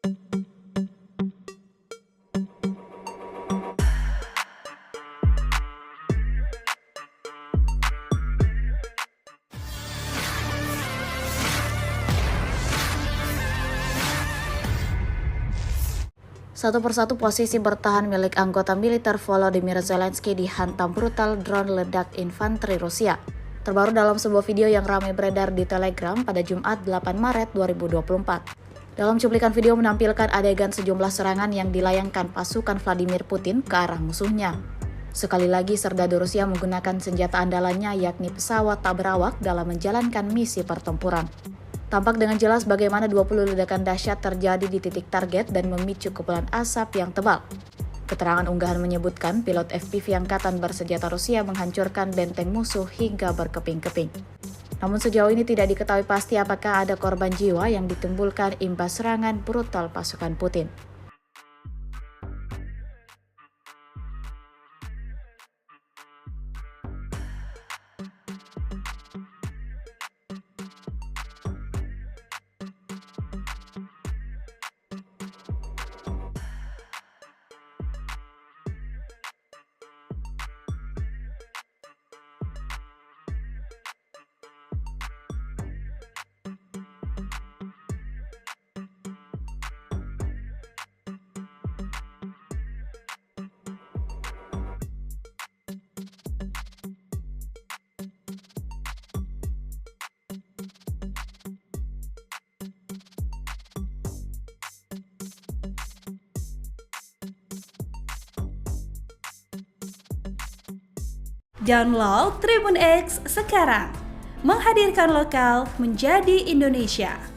Satu persatu posisi bertahan milik anggota militer Volodymyr Zelensky dihantam brutal drone ledak infanteri Rusia. Terbaru dalam sebuah video yang ramai beredar di Telegram pada Jumat 8 Maret 2024. Dalam cuplikan video menampilkan adegan sejumlah serangan yang dilayangkan pasukan Vladimir Putin ke arah musuhnya. Sekali lagi serdadu Rusia menggunakan senjata andalannya yakni pesawat tak berawak dalam menjalankan misi pertempuran. Tampak dengan jelas bagaimana 20 ledakan dahsyat terjadi di titik target dan memicu kepulan asap yang tebal. Keterangan unggahan menyebutkan pilot FPV angkatan bersenjata Rusia menghancurkan benteng musuh hingga berkeping-keping. Namun sejauh ini tidak diketahui pasti apakah ada korban jiwa yang ditimbulkan imbas serangan brutal pasukan Putin. Download Tribun X sekarang, menghadirkan lokal menjadi Indonesia.